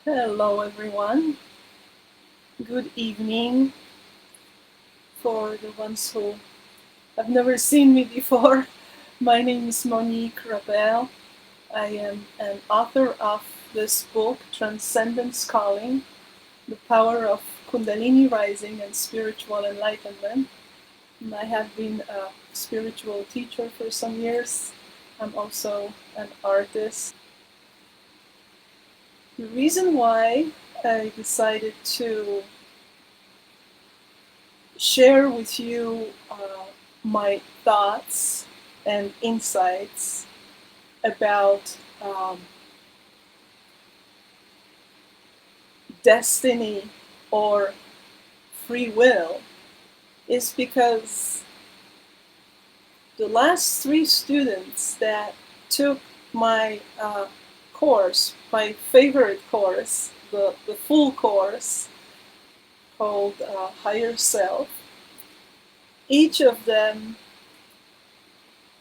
Hello, everyone. Good evening for the ones who have never seen me before. My name is Monique Rabel. I am an author of this book, Transcendence Calling, The Power of Kundalini Rising and Spiritual Enlightenment. And I have been a spiritual teacher for some years. I'm also an artist. The reason why I decided to share with you my thoughts and insights about destiny or free will is because the last three students that took my course, my favorite course, the full course called Higher Self, each of them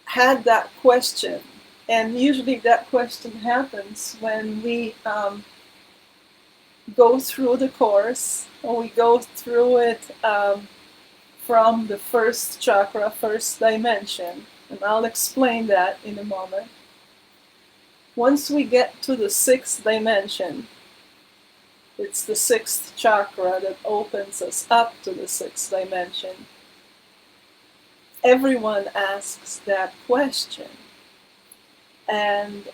had that question. And usually that question happens when we go through the course, or we go through it from the first chakra, first dimension. And I'll explain that in a moment. Once we get to the sixth dimension, it's the sixth chakra that opens us up to the sixth dimension. Everyone asks that question. And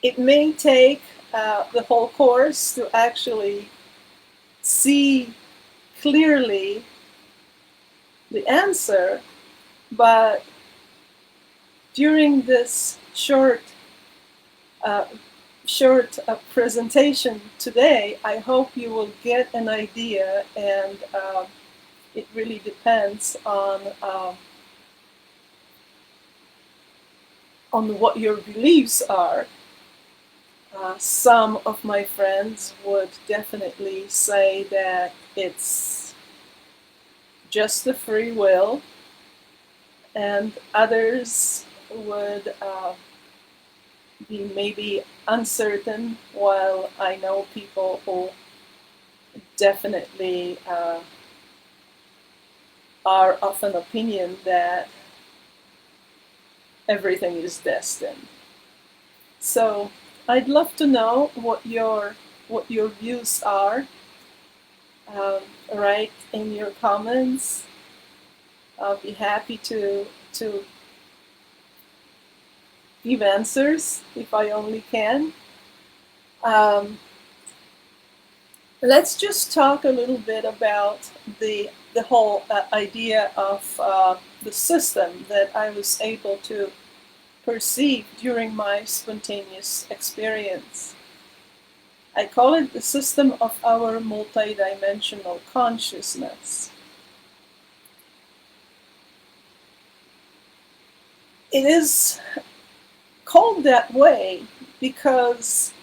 it may take the whole course to actually see clearly the answer, but during this short presentation today, I hope you will get an idea, and it really depends on what your beliefs are. Some of my friends would definitely say that it's just the free will, and others would be maybe uncertain, while I know people who definitely are of an opinion that everything is destined. So I'd love to know what your views are. Write in your comments. I'll be happy to give answers if I only can. Let's just talk a little bit about the whole idea of the system that I was able to perceive during my spontaneous experience. I call it the system of our multidimensional consciousness. It is called that way because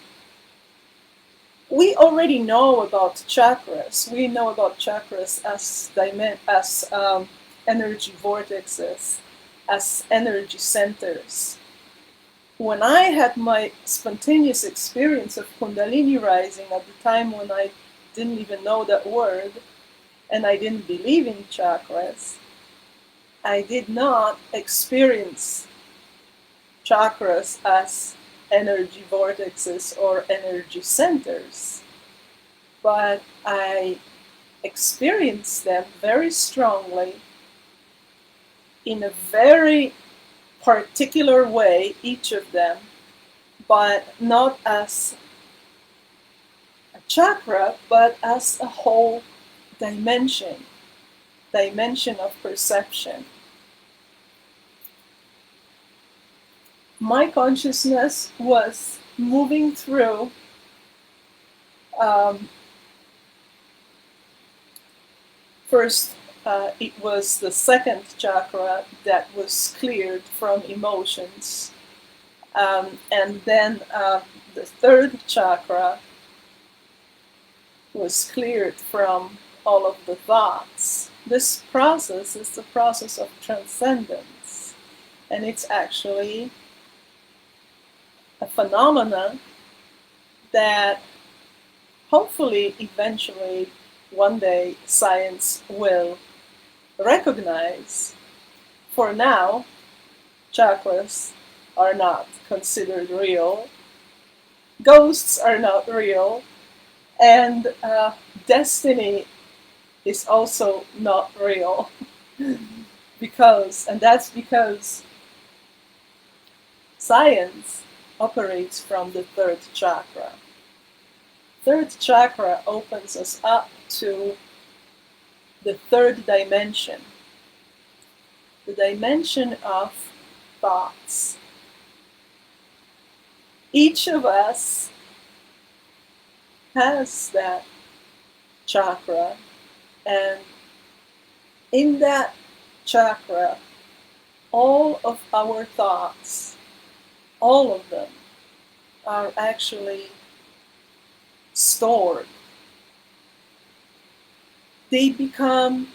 we already know about chakras. We know about chakras as energy vortexes, as energy centers. When I had my spontaneous experience of Kundalini rising at the time when I didn't even know that word and I didn't believe in chakras, I did not experience chakras as energy vortexes or energy centers, but I experienced them very strongly in a very particular way, each of them, but not as a chakra, but as a whole dimension of perception. My consciousness was moving through first, it was the second chakra that was cleared from emotions. And then the third chakra was cleared from all of the thoughts. This process is the process of transcendence. And it's actually a phenomenon that hopefully eventually one day science will recognize. For now, chakras are not considered real, ghosts are not real, and destiny is also not real. That's because science operates from the third chakra. Third chakra opens us up to the third dimension, the dimension of thoughts. Each of us has that chakra, and in that chakra, all of our thoughts, all of them, are actually stored. They become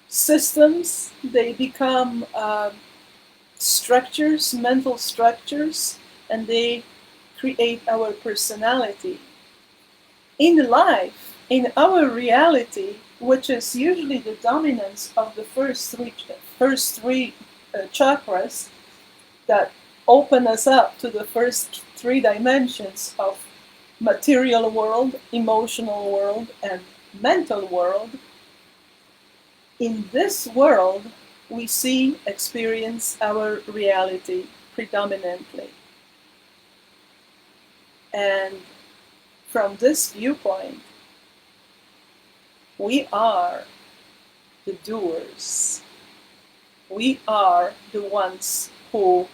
systems, they become structures, mental structures, and they create our personality. In life, in our reality, which is usually the dominance of the first three chakras that open us up to the first three dimensions of material world, emotional world, and mental world. In this world, we see, experience our reality predominantly. And from this viewpoint, we are the doers. We are the ones who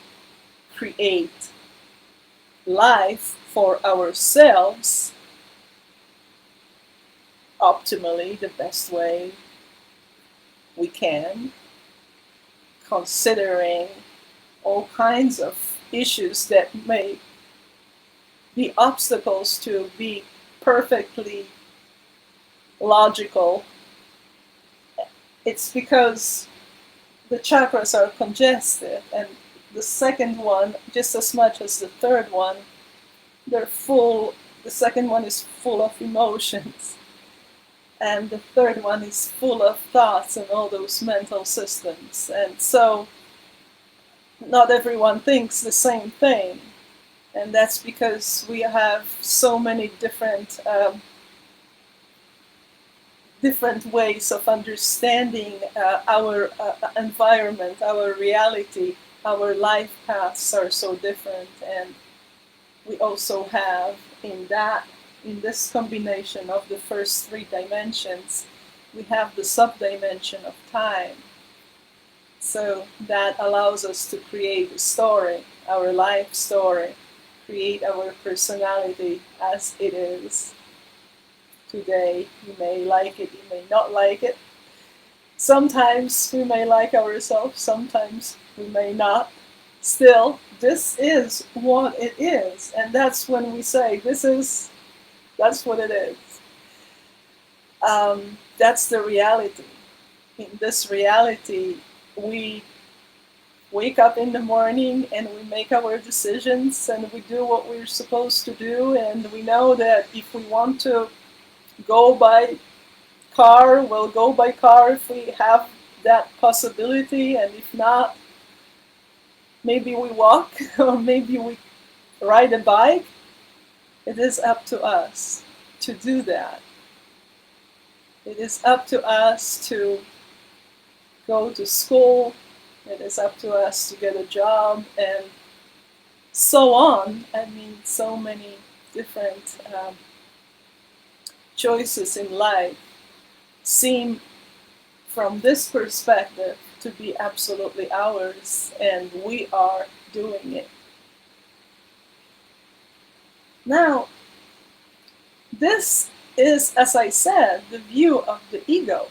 create life for ourselves optimally, the best way we can, considering all kinds of issues that may be obstacles to be perfectly logical. It's because the chakras are congested, and the second one, just as much as the third one, they're full. The second one is full of emotions, and the third one is full of thoughts and all those mental systems. And so not everyone thinks the same thing, and that's because we have so many different ways of understanding our environment, our reality. Our life paths are so different, and we also have in this combination of the first three dimensions, we have the sub-dimension of time. So that allows us to create a story, our life story, create our personality as it is today. You may like it, you may not like it. Sometimes we may like ourselves, sometimes we may not. Still, this is what it is, and that's when we say that's what it is. That's the reality. In this reality, we wake up in the morning and we make our decisions and we do what we're supposed to do, and we know that if we want to go by car, we'll go by car if we have that possibility, and if not, maybe we walk or maybe we ride a bike. It is up to us to do that. It is up to us to go to school. It is up to us to get a job, and so on. I mean, so many different choices in life seem, from this perspective, to be absolutely ours, and we are doing it. Now, this is, as I said, the view of the ego.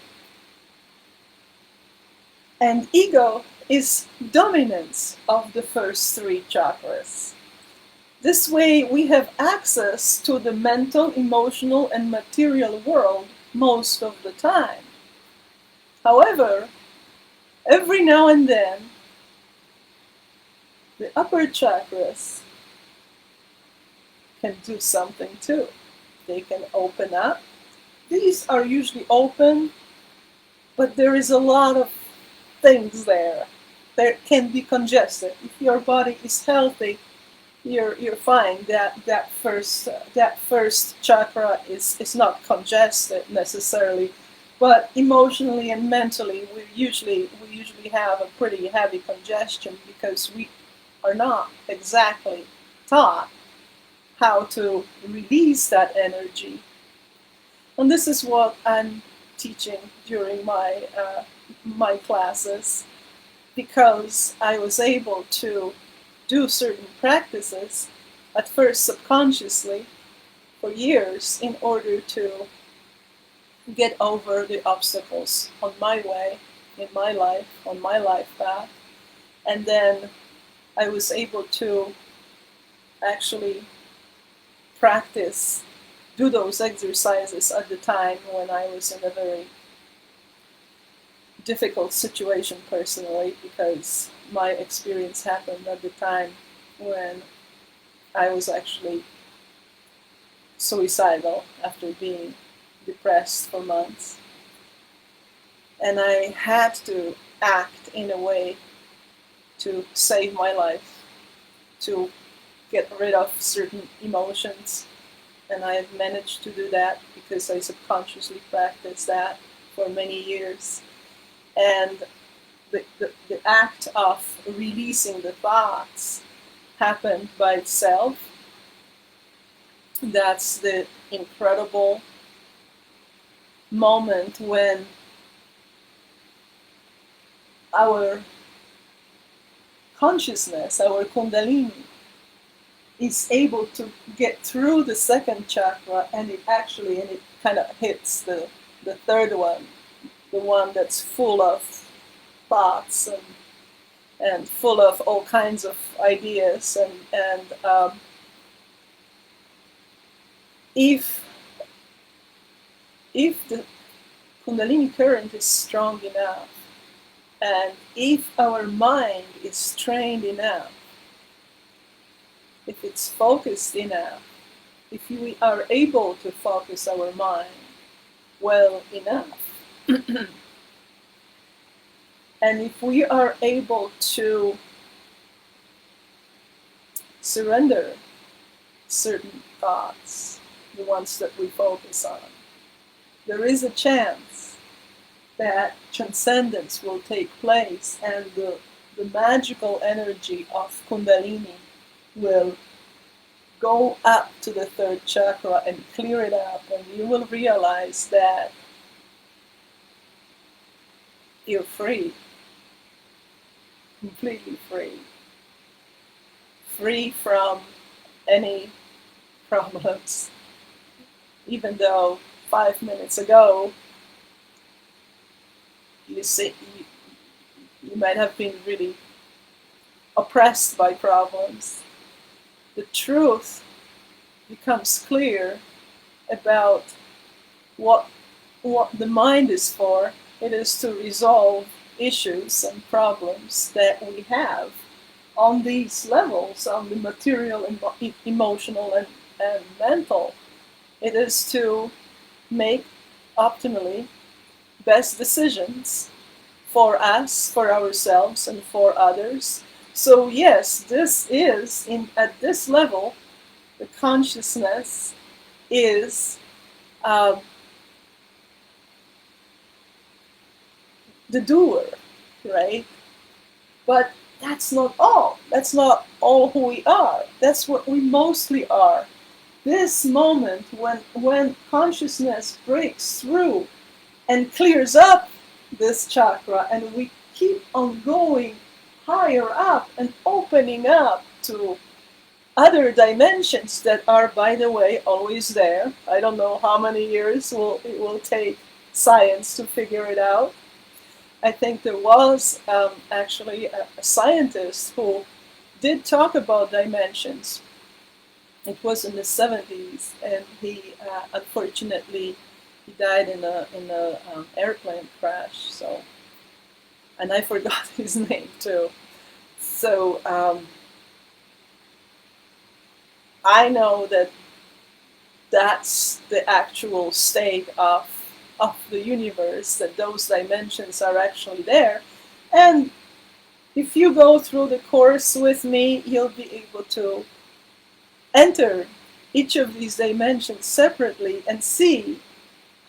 And ego is dominance of the first three chakras. This way we have access to the mental, emotional, and material world most of the time. However, every now and then, the upper chakras can do something too. They can open up. These are usually open, but there is a lot of things there. There can be congested. If your body is healthy, you're fine. That first chakra is not congested necessarily, but emotionally and mentally we usually have a pretty heavy congestion because we are not exactly taught how to release that energy. And this is what I'm teaching during my classes, because I was able to do certain practices at first subconsciously for years in order to get over the obstacles on my way, in my life, on my life path. And then I was able to actually practice, do those exercises at the time when I was in a very difficult situation personally, because my experience happened at the time when I was actually suicidal after being depressed for months. And I had to act in a way to save my life, to get rid of certain emotions. And I have managed to do that because I subconsciously practiced that for many years. And the act of releasing the thoughts happened by itself. That's the incredible moment when our consciousness, our kundalini, is able to get through the second chakra, and it kind of hits the third one, the one that's full of thoughts and full of all kinds of ideas. And if the kundalini current is strong enough, and if our mind is trained enough, if it's focused enough, if we are able to focus our mind well enough, and if we are able to surrender certain thoughts, the ones that we focus on, there is a chance that transcendence will take place, and the magical energy of kundalini will go up to the third chakra and clear it up, and you will realize that you're free, completely free, free from any problems. Even though 5 minutes ago you might have been really oppressed by problems, the truth becomes clear about what the mind is for. It is to resolve issues and problems that we have on these levels, on the material, emotional, and mental. It is to make optimally best decisions for us, for ourselves, and for others. So yes, this is, at this level, the consciousness is the doer, right? But that's not all. That's not all who we are. That's what we mostly are. This moment when consciousness breaks through and clears up this chakra, and we keep on going higher up and opening up to other dimensions that are, by the way, always there. I don't know how many years it will take science to figure it out. I think there was actually a scientist who did talk about dimensions. It was in the 70s, and he unfortunately he died in a airplane crash. So, and I forgot his name too. So I know that that's the actual state of the universe, that those dimensions are actually there. And if you go through the course with me, you'll be able to enter each of these dimensions separately and see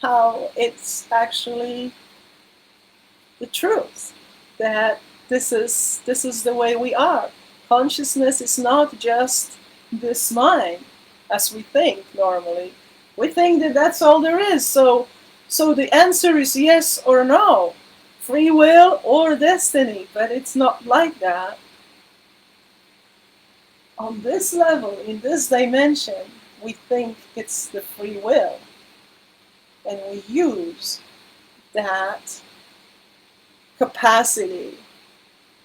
how it's actually the truth, that this is the way we are. Consciousness is not just this mind as we think normally. We think that that's all there is. So the answer is yes or no, free will or destiny, but it's not like that. On this level, in this dimension, we think it's the free will, and we use that capacity,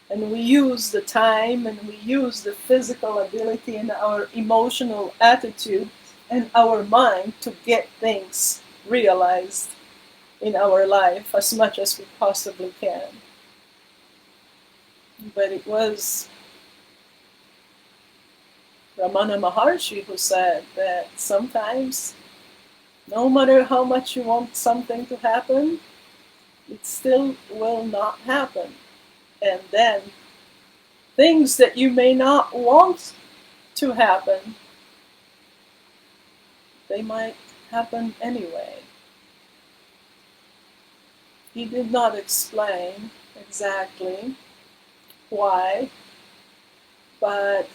and we use the time, and we use the physical ability and our emotional attitude and our mind to get things realized in our life as much as we possibly can. But it was Ramana Maharshi who said that sometimes, no matter how much you want something to happen, it still will not happen. And then things that you may not want to happen, they might happen anyway. He did not explain exactly why, but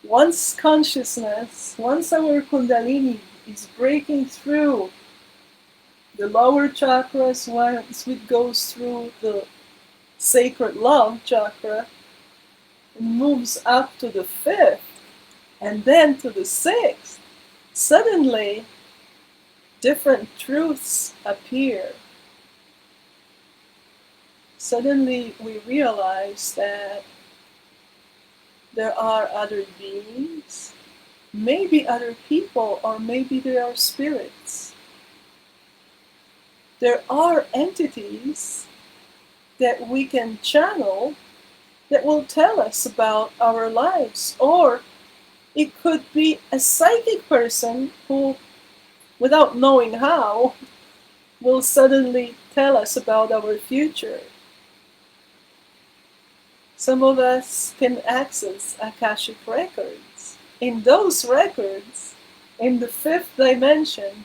once consciousness, once our Kundalini is breaking through the lower chakras, once it goes through the sacred love chakra and moves up to the fifth and then to the sixth, suddenly different truths appear. Suddenly we realize that there are other beings, maybe other people, or maybe there are spirits. There are entities that we can channel that will tell us about our lives. Or it could be a psychic person who, without knowing how, will suddenly tell us about our future. Some of us can access Akashic records. In those records, in the fifth dimension,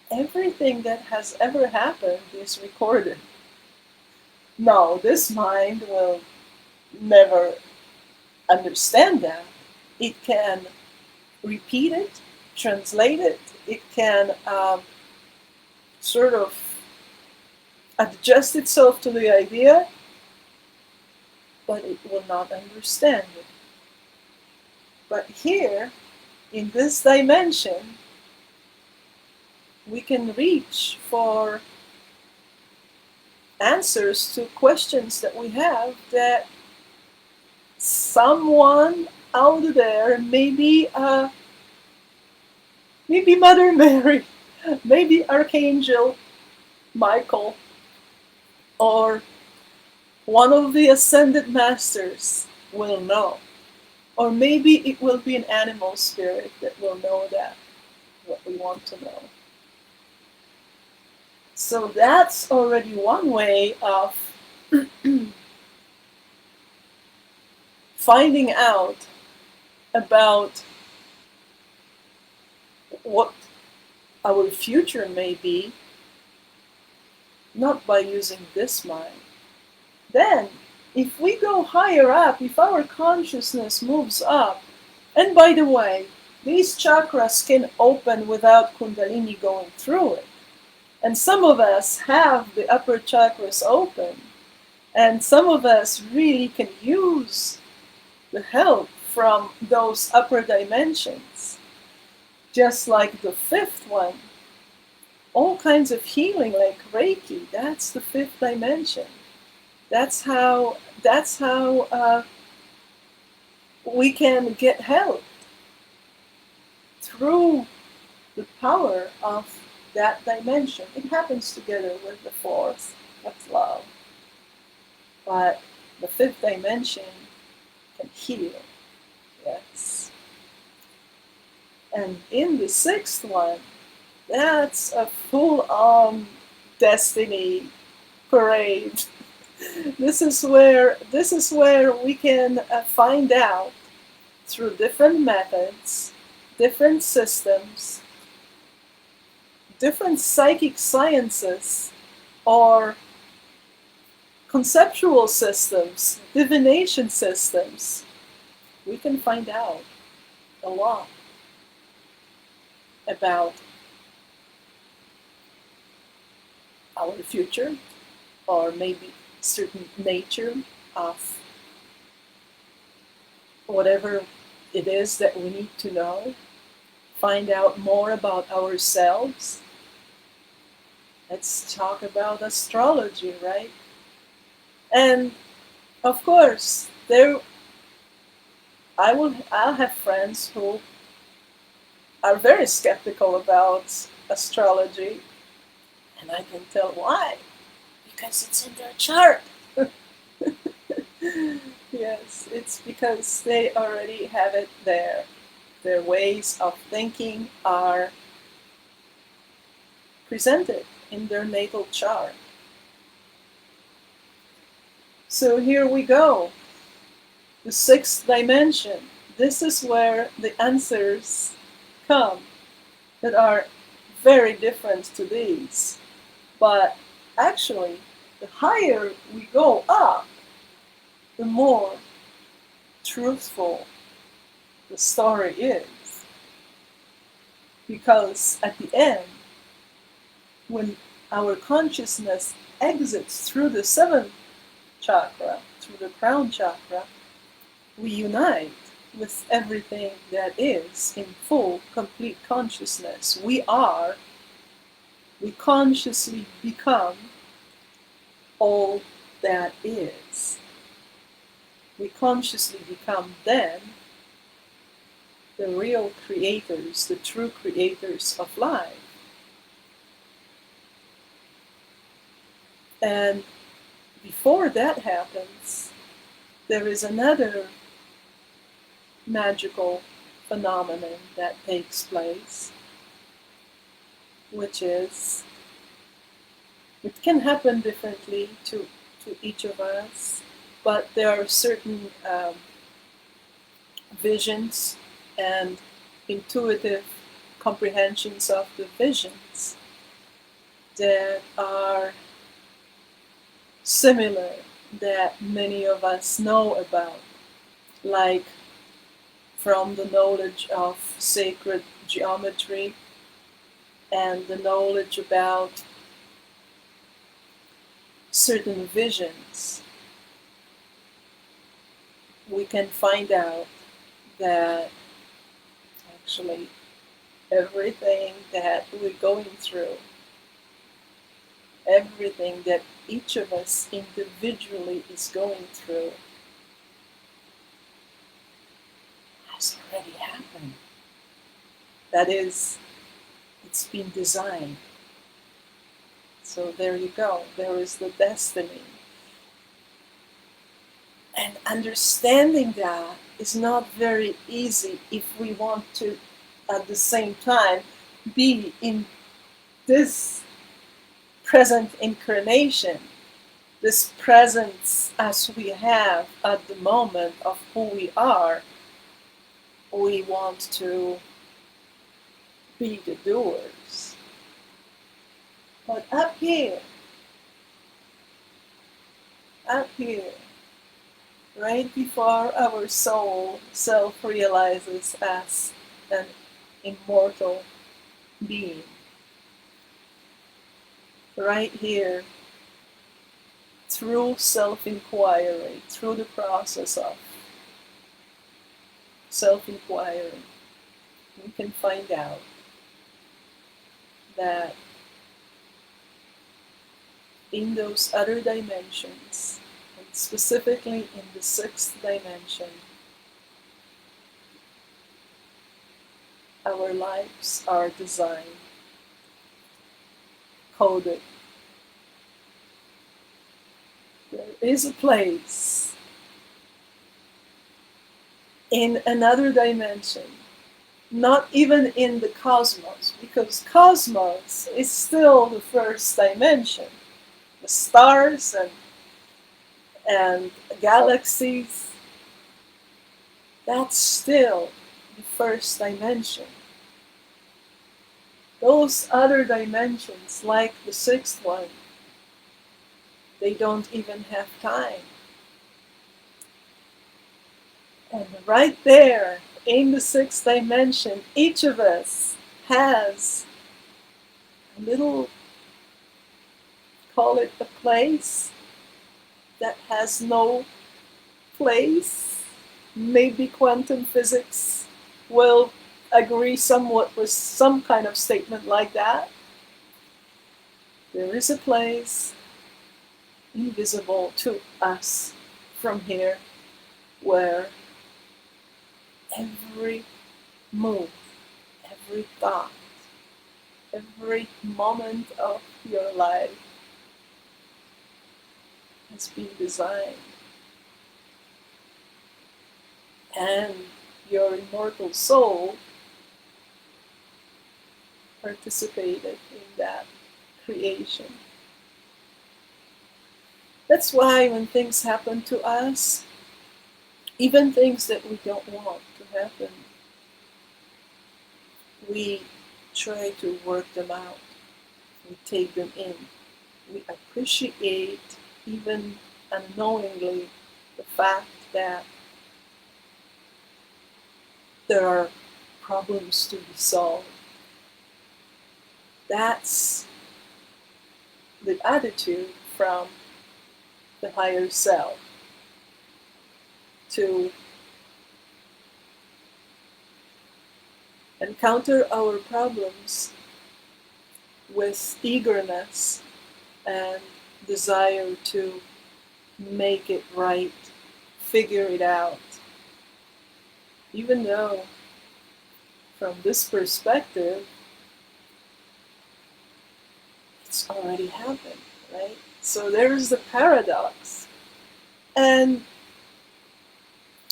everything that has ever happened is recorded. No, this mind will never understand that. It can repeat it, translate it, it can sort of adjust itself to the idea, but it will not understand it. But here, in this dimension, we can reach for answers to questions that we have, that someone out there, maybe Mother Mary, maybe Archangel Michael, or one of the ascended masters will know. Or maybe it will be an animal spirit that will know that, what we want to know. So that's already one way of finding out about what our future may be, not by using this mind. Then, if we go higher up, if our consciousness moves up, and by the way, these chakras can open without Kundalini going through it. And some of us have the upper chakras open, and some of us really can use the help from those upper dimensions. Just like the fifth one, all kinds of healing like Reiki, that's the fifth dimension. That's how we can get help through the power of that dimension. It happens together with the fourth, that's love. But the fifth dimension heal. Yes. And in the sixth one, that's a full-on destiny parade. This is where we can find out through different methods, different systems, different psychic sciences, or conceptual systems, divination systems. We can find out a lot about our future, or maybe certain nature of whatever it is that we need to know, find out more about ourselves. Let's talk about astrology, right? And of course, I'll have friends who are very skeptical about astrology, and I can tell why. Because it's in their chart. Yes, it's because they already have it there. Their ways of thinking are presented in their natal chart. So here we go. The sixth dimension. This is where the answers come that are very different to these. But actually, the higher we go up, the more truthful the story is. Because at the end, when our consciousness exits through the seventh chakra, through the crown chakra, we unite with everything that is in full, complete consciousness. We consciously become all that is. We consciously become then the real creators, the true creators of life. And before that happens, there is another magical phenomenon that takes place, which is, it can happen differently to each of us, but there are certain visions and intuitive comprehensions of the visions that are similar, that many of us know about, like from the knowledge of sacred geometry and the knowledge about certain visions. We can find out that actually everything that we're going through, everything that each of us individually is going through, has already happened. That is, it's been designed. So there you go, there is the destiny. And understanding that is not very easy if we want to, at the same time, be in this present incarnation, this presence as we have at the moment of who we are. We want to be the doers. But up here, right before our soul self-realizes as an immortal being, right here, through self-inquiry, through the process of self-inquiry, we can find out that in those other dimensions, and specifically in the sixth dimension, our lives are designed, coded. There is a place in another dimension, not even in the cosmos, because cosmos is still the first dimension. The stars and galaxies, that's still the first dimension. Those other dimensions, like the sixth one, they don't even have time. And right there, in the sixth dimension, each of us has a little, call it a place, that has no place. Maybe quantum physics will agree somewhat with some kind of statement like that. There is a place invisible to us from here where every move, every thought, every moment of your life has been designed. And your immortal soul participated in that creation. That's why when things happen to us, even things that we don't want to happen, we try to work them out. We take them in. We appreciate, even unknowingly, the fact that there are problems to be solved. That's the attitude from the higher self to encounter our problems with eagerness and desire to make it right, figure it out. Even though, from this perspective, it's already happened, right? So there's the paradox. And,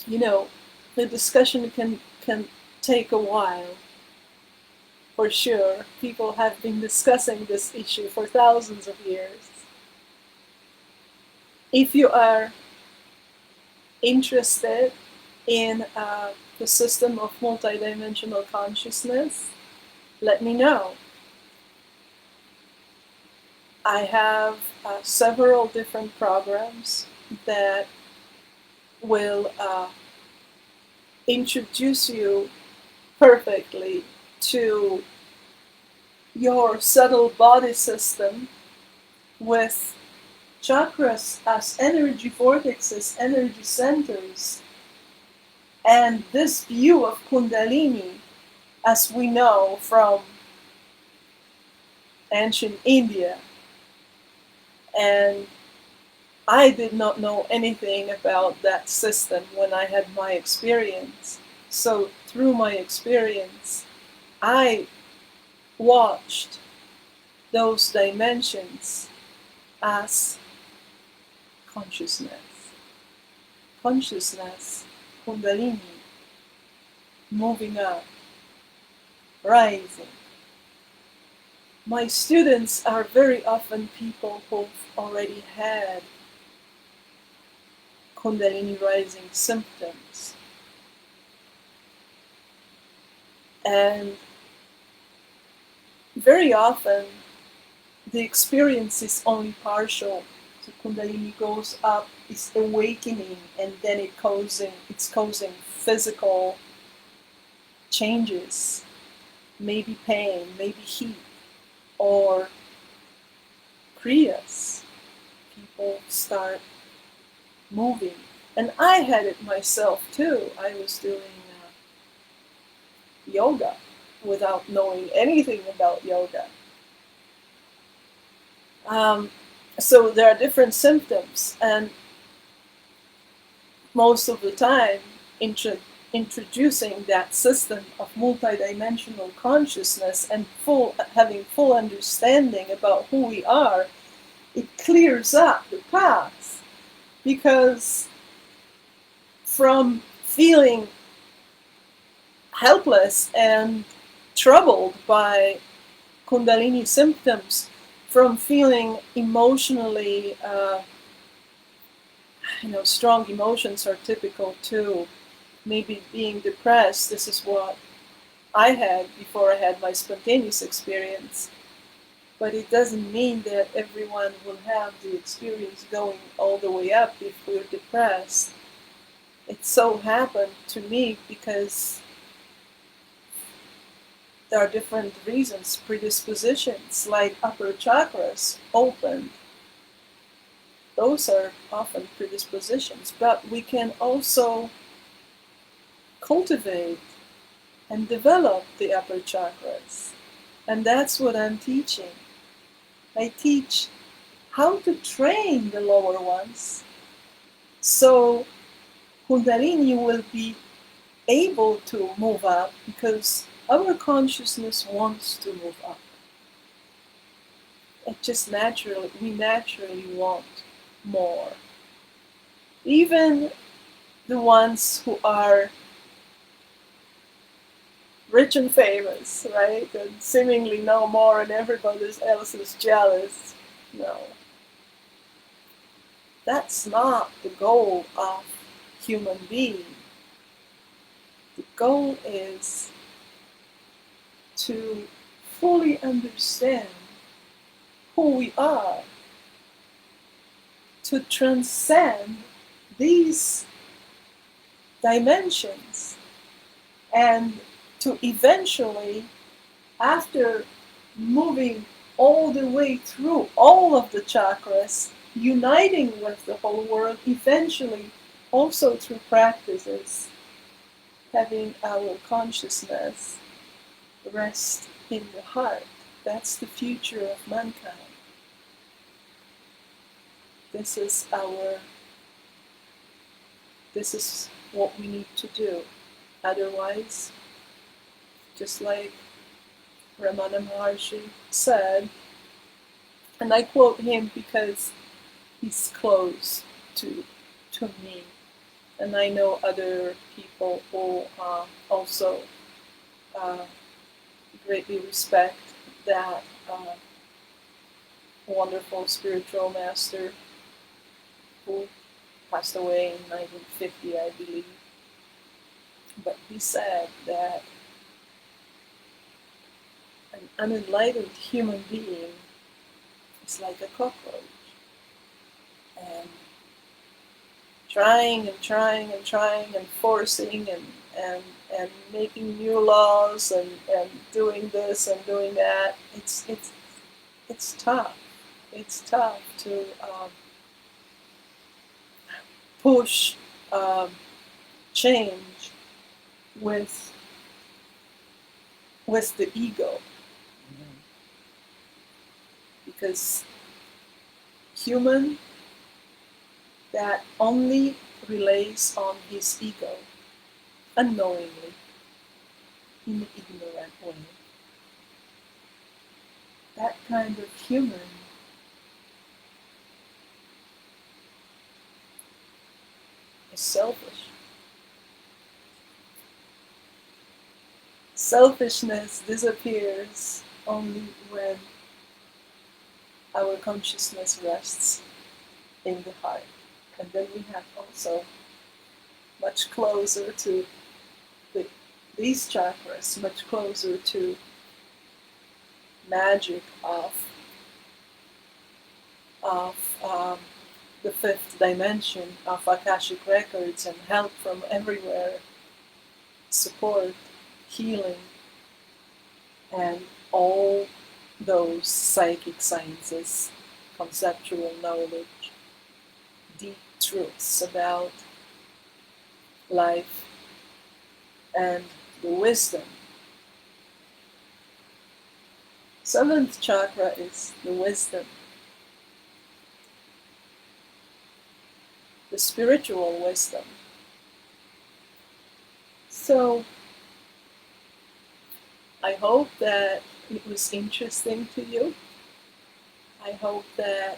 the discussion can take a while. For sure, people have been discussing this issue for thousands of years. If you are interested in the system of multidimensional consciousness, let me know. I have several different programs that will introduce you perfectly to your subtle body system with chakras as energy vortexes, energy centers, and this view of Kundalini, as we know from ancient India. And I did not know anything about that system when I had my experience. So through my experience, I watched those dimensions as consciousness. Consciousness, Kundalini, moving up, rising. My students are very often people who've already had Kundalini rising symptoms. And very often the experience is only partial. So Kundalini goes up, it's awakening, and then it's causing physical changes, maybe pain, maybe heat, or kriyas. People start moving. And I had it myself too. I was doing yoga without knowing anything about yoga. So there are different symptoms, and most of the time introducing that system of multidimensional consciousness and having full understanding about who we are, it clears up the path. Because from feeling helpless and troubled by Kundalini symptoms, from feeling emotionally, strong emotions are typical too. Maybe being depressed, this is what I had before I had my spontaneous experience. But it doesn't mean that everyone will have the experience going all the way up if we're depressed. It so happened to me because there are different reasons, predispositions, like upper chakras open. Those are often predispositions, but we can also cultivate and develop the upper chakras. And that's what I'm teaching. I teach how to train the lower ones so Kundalini will be able to move up, because our consciousness wants to move up. It just we naturally want more. Even the ones who are rich and famous, right? And seemingly know more and everybody else is jealous. No. That's not the goal of human being. The goal is to fully understand who we are, to transcend these dimensions, and to eventually, after moving all the way through all of the chakras, uniting with the whole world, eventually also through practices, having our consciousness rest in the heart. That's the future of mankind. This is what we need to do. Otherwise, just like Ramana Maharshi said, and I quote him because he's close to me, and I know other people who also greatly respect that wonderful spiritual master who passed away in 1950, I believe. But he said that an unenlightened human being is like a cockroach, and trying and trying and trying and forcing and making new laws and doing this and doing that. It's tough. It's tough to push change with the ego, because human that only relays on his ego unknowingly, in an ignorant way, that kind of human is selfish. Selfishness disappears only when our consciousness rests in the heart. And then we have also much closer to these chakras, much closer to magic of the fifth dimension, of Akashic records and help from everywhere, support, healing, and all those psychic sciences, conceptual knowledge, deep truths about life, and the wisdom. Seventh chakra is the wisdom, the spiritual wisdom. So I hope that it was interesting to you. I hope that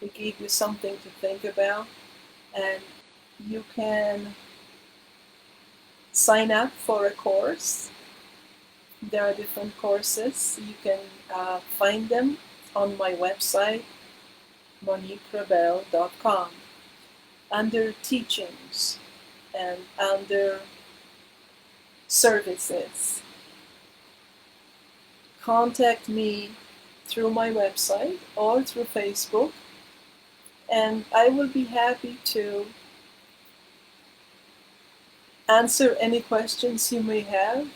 it gave you something to think about, and you can sign up for a course. There are different courses. You can find them on my website, moniquerebel.com, under teachings and under services. Contact me through my website or through Facebook, and I will be happy to answer any questions you may have.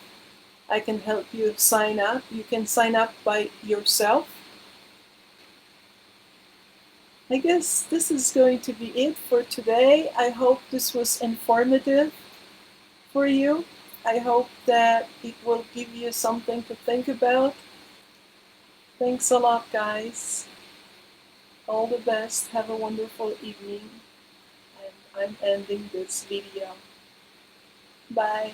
I can help you sign up. You can sign up by yourself. I guess this is going to be it for today. I hope this was informative for you. I hope that it will give you something to think about. Thanks a lot, guys. All the best. Have a wonderful evening. And I'm ending this video. Bye.